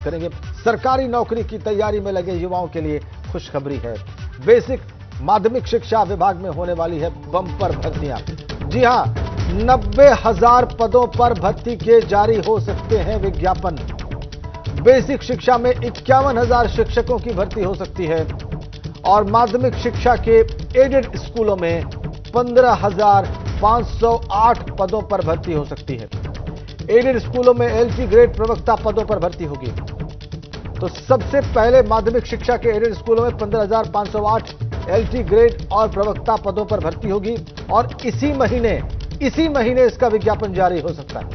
करेंगे। सरकारी नौकरी की तैयारी में लगे युवाओं के लिए खुशखबरी है। बेसिक माध्यमिक शिक्षा विभाग में होने वाली है बम्पर भर्तियां। जी हां, 90,000 पदों पर भर्ती के जारी हो सकते हैं विज्ञापन। बेसिक शिक्षा में 51,000 शिक्षकों की भर्ती हो सकती है और माध्यमिक शिक्षा के एडेड स्कूलों में 15,508 पदों पर भर्ती हो सकती है। एडेड स्कूलों में एलटी ग्रेड प्रवक्ता पदों पर भर्ती होगी। तो सबसे पहले माध्यमिक शिक्षा के एडेड स्कूलों में 15,508 एलटी ग्रेड और प्रवक्ता पदों पर भर्ती होगी और इसी महीने इसका विज्ञापन जारी हो सकता है।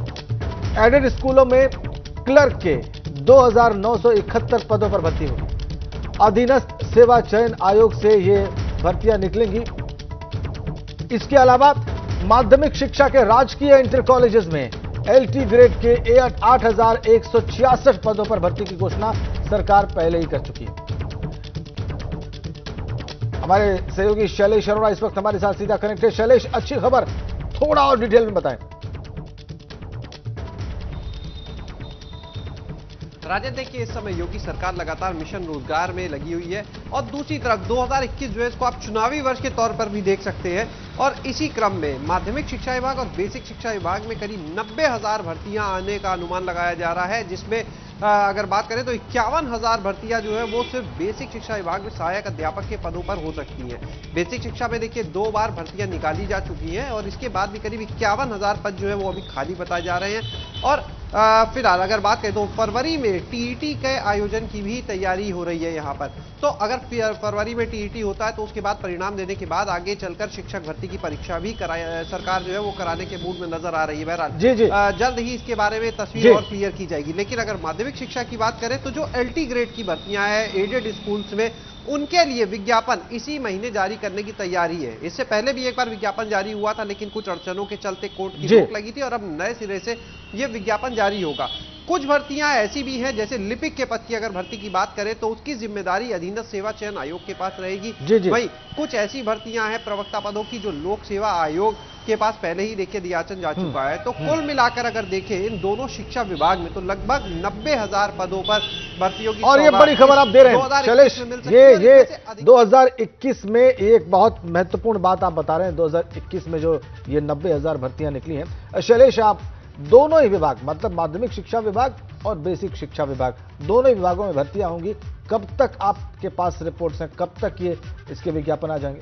एडेड स्कूलों में क्लर्क के 2,971 पदों पर भर्ती होगी। अधीनस्थ सेवा चयन आयोग से ये भर्तियां निकलेंगी। इसके अलावा माध्यमिक शिक्षा के राजकीय इंटर कॉलेजेस में एलटी ग्रेड के 8,166 पदों पर भर्ती की घोषणा सरकार पहले ही कर चुकी है। हमारे सहयोगी शैलेश अरोड़ा इस वक्त हमारे साथ सीधा कनेक्ट है। शैलेश, अच्छी खबर, थोड़ा और डिटेल में बताएं। राजन, देखिए, इस समय योगी सरकार लगातार मिशन रोजगार में लगी हुई है और दूसरी तरफ 2021 जो है इसको आप चुनावी वर्ष के तौर पर भी देख सकते हैं। और इसी क्रम में माध्यमिक शिक्षा विभाग और बेसिक शिक्षा विभाग में करीब 90,000 भर्तियां आने का अनुमान लगाया जा रहा है, जिसमें अगर बात करें तो 51,000 भर्तियां जो है वो सिर्फ बेसिक शिक्षा विभाग में सहायक अध्यापक के पदों पर हो सकती हैं। बेसिक शिक्षा में देखिए 2 बार भर्तियां निकाली जा चुकी हैं और इसके बाद भी करीब 51,000 पद जो है वो अभी खाली बताए जा रहे हैं। और फिलहाल अगर बात करें तो फरवरी में टीईटी के आयोजन की भी तैयारी हो रही है यहाँ पर। तो अगर फरवरी में टीईटी होता है तो उसके बाद परिणाम देने के बाद आगे चलकर शिक्षक भर्ती की परीक्षा भी सरकार जो है वो कराने के मूड में नजर आ रही है। बहरहाल जल्द ही इसके बारे में तस्वीर और क्लियर की जाएगी। लेकिन अगर माध्यमिक शिक्षा की बात करें तो जो एलटी ग्रेड की भर्तियां हैं एडेड स्कूल्स में, उनके लिए विज्ञापन इसी महीने जारी करने की तैयारी है। इससे पहले भी एक बार विज्ञापन जारी हुआ था, लेकिन कुछ अड़चनों के चलते कोर्ट की रोक लगी थी और अब नए सिरे से यह विज्ञापन जारी होगा। कुछ भर्तियां ऐसी भी हैं, जैसे लिपिक के पद की अगर भर्ती की बात करें तो उसकी जिम्मेदारी अधीनस्थ सेवा चयन आयोग के पास रहेगी। वहीं कुछ ऐसी भर्तियां हैं प्रवक्ता पदों की जो लोक सेवा आयोग के पास पहले ही देखिए दियाचन जा चुका है। तो कुल मिलाकर अगर देखें इन दोनों शिक्षा विभाग में तो लगभग 90,000 पदों पर भर्तियों की। और ये बड़ी खबर आप दे रहे हैं शैलेश, ये 2021 में एक बहुत महत्वपूर्ण बात आप बता रहे हैं। 2021 में जो ये 90,000 भर्तियां निकली हैं, शैलेश, आप दोनों ही विभाग, मतलब माध्यमिक शिक्षा विभाग और बेसिक शिक्षा विभाग, दोनों ही विभागों में भर्तियां होंगी। कब तक आपके पास रिपोर्ट्स हैं, कब तक ये इसके विज्ञापन आ जाएंगे?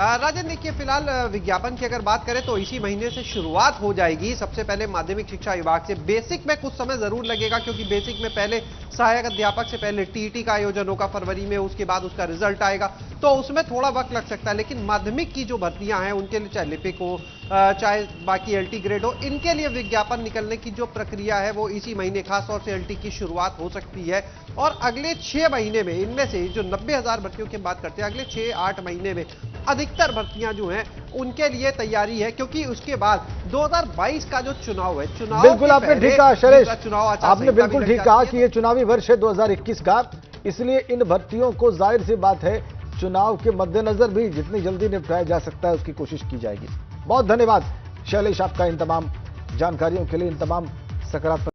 राजन, देखिए, फिलहाल विज्ञापन की अगर बात करें तो इसी महीने से शुरुआत हो जाएगी। सबसे पहले माध्यमिक शिक्षा विभाग से। बेसिक में कुछ समय जरूर लगेगा, क्योंकि बेसिक में पहले सहायक अध्यापक से पहले टीईटी का आयोजन होगा फरवरी में, उसके बाद उसका रिजल्ट आएगा, तो उसमें थोड़ा वक्त लग सकता है। लेकिन माध्यमिक की जो भर्तियां हैं उनके लिए, चाहे लिपिक हो चाहे बाकी एलटी ग्रेड हो, इनके लिए विज्ञापन निकलने की जो प्रक्रिया है वो इसी महीने खासतौर से एलटी की शुरुआत हो सकती है। और अगले 6 महीने में इनमें से जो 90,000 भर्तियों की बात करते हैं, अगले 6-8 महीने में अधिकतर भर्तियां जो हैं उनके लिए तैयारी है, क्योंकि उसके बाद 2022 का जो चुनाव है, चुनाव बिल्कुल आपने ठीक कहा शैलेश, आपने बिल्कुल ठीक कहा कि ये चुनावी वर्ष है 2021 का, इसलिए इन भर्तियों को जाहिर सी बात है चुनाव के मद्देनजर भी जितनी जल्दी निपटाया जा सकता है उसकी कोशिश की जाएगी। बहुत धन्यवाद शैलेश आपका इन तमाम जानकारियों के लिए, इन तमाम सकारात्मक